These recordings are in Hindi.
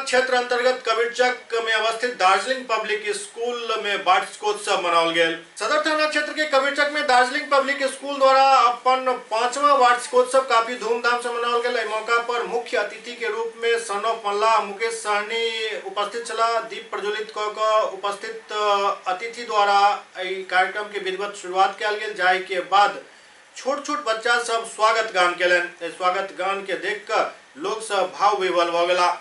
क्षेत्र अंतर्गत कबीरचक में अवस्थित दार्जिलिंग पब्लिक स्कूल में वार्षिकोत्सव मनाओल गया। सदर थाना क्षेत्र के कबीरचक में दार्जिलिंग पब्लिक स्कूल द्वारा अपन 5वां वार्षिकोत्सव काफी धूमधाम से मनाओल गया। मौका पर मुख्य अतिथि के रूप में सन ऑफ मल्ला मुकेश सहनी उपस्थित छला। दीप प्रज्वलित क उपस्थित अतिथि द्वारा कार्यक्रम के विधिवत शुरुआत किया गया। जाय के बाद छोट छोट बच्चा सब स्वागत गान केलन। स्वागत गान के देख कर लोग सब भाव विवल हो गया।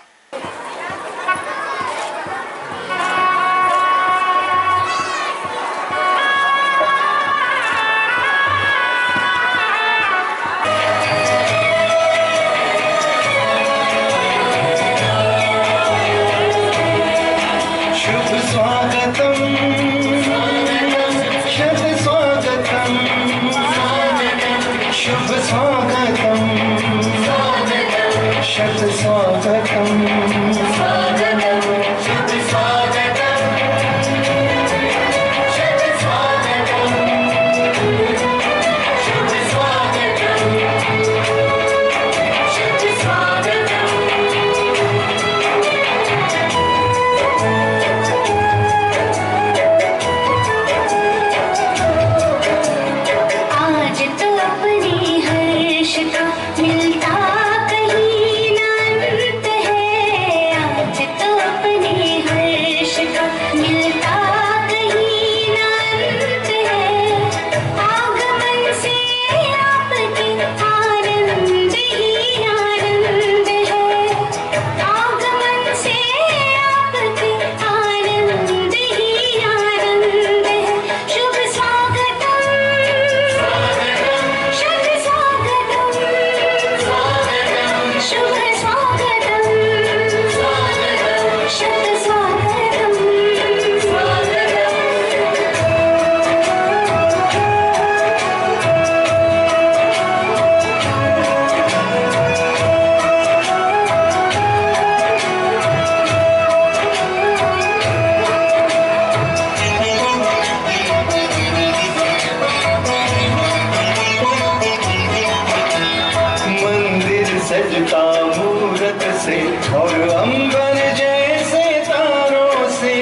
सजता मूरत से और अंबर जैसे तारों से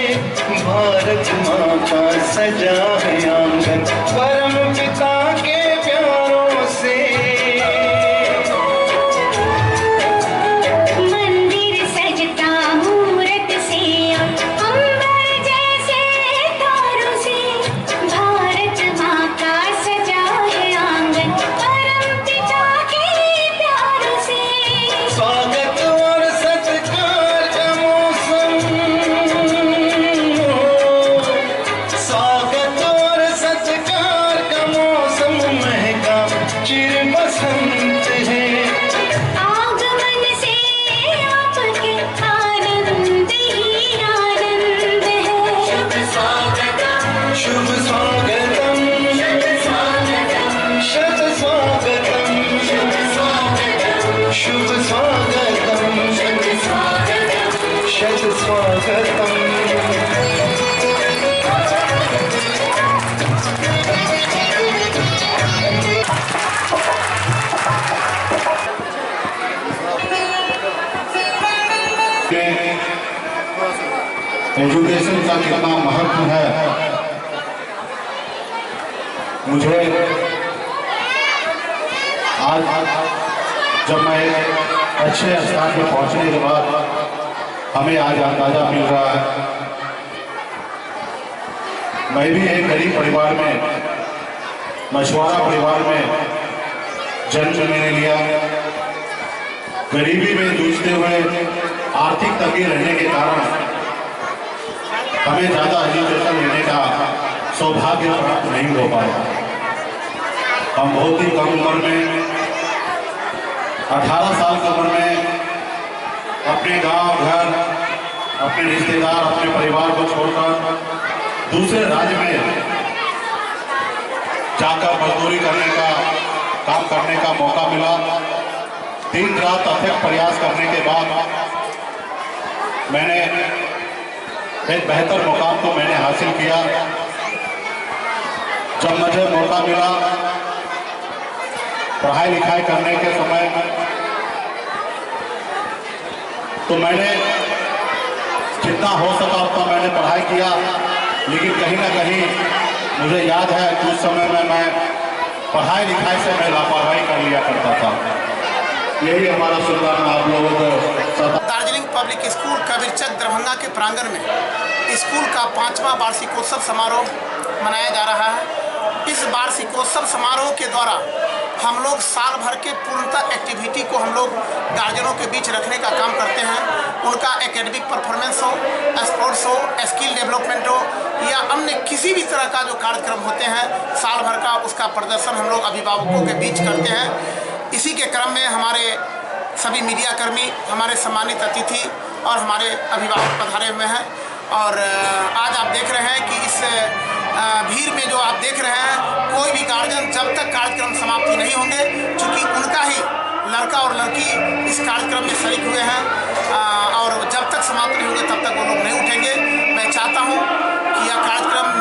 भारत माँ का सजा है आंगन परम पिता के प्यारों से। मंदिर सजता मूरत से और अंबर जैसे तारों से भारत माँ का सजा है आंगन परम पिता के प्यारों से। स्वागत और सत्कार का मौसम, स्वागत और सत्कार का मौसम महका चिर बसंत है। आगमन से आपके आनंद ही आनंद है। शुभ स्वागतम, शुभ स्वागतम, शत स्वागतम, शुभ स्वागतम, शुभ स्वागतम, शत स्वागतम। एजुकेशन का कितना महत्व है मुझे आज जब मैं अच्छे स्थान पर पहुंचने के बाद हमें आज अंदाजा मिल रहा है। मैं भी एक गरीब परिवार में, मछुआरा परिवार में जन्म मैंने लिया। गरीबी में जूझते हुए आर्थिक तंगी रहने के कारण हमें ज्यादा एजुकेशन लेने का सौभाग्य प्राप्त नहीं हो पाया। हम बहुत ही कम उम्र में, 18 साल की उम्र में अपने गांव घर, अपने रिश्तेदार, अपने परिवार को छोड़कर दूसरे राज्य में जाकर मजदूरी करने का, काम करने का मौका मिला। दिन रात अथक प्रयास करने के बाद मैंने एक बेहतर मुकाम को मैंने हासिल किया। जब मुझे मौका मिला पढ़ाई लिखाई करने के समय तो मैंने जितना हो सका उतना मैंने पढ़ाई किया, लेकिन कहीं ना कहीं मुझे याद है कि उस समय में मैं पढ़ाई लिखाई से मैं लापरवाही कर लिया करता था। यही हमारा शुक्राना आप लोगों को। दार्जिलिंग पब्लिक स्कूल कबीरचक दरभंगा के प्रांगण में स्कूल का 5वां वार्षिकोत्सव समारोह मनाया जा रहा है। इस वार्षिकोत्सव समारोह के द्वारा हम लोग साल भर के पूर्णतः एक्टिविटी को हम लोग गार्जियनों के बीच रखने का काम करते हैं। उनका एकेडमिक परफॉर्मेंस हो, स्पोर्ट्स हो, स्किल डेवलपमेंट हो या अन्य किसी भी तरह का जो कार्यक्रम होते हैं साल भर का, उसका प्रदर्शन हम लोग अभिभावकों के बीच करते हैं। इसी के क्रम में हमारे सभी मीडिया कर्मी, हमारे सम्मानित अतिथि और हमारे अभिभावक पधारे हुए हैं। और आज आप देख रहे हैं कि इस भीड़ में जो आप देख रहे हैं, कोई भी गार्जियन जब तक कार्यक्रम समाप्ति नहीं होंगे, चूँकि उनका ही लड़का और लड़की इस कार्यक्रम में शरीक हुए हैं और जब तक समाप्त नहीं होंगे तब तक वो लोग नहीं उठेंगे। मैं चाहता हूँ कि यह कार्यक्रम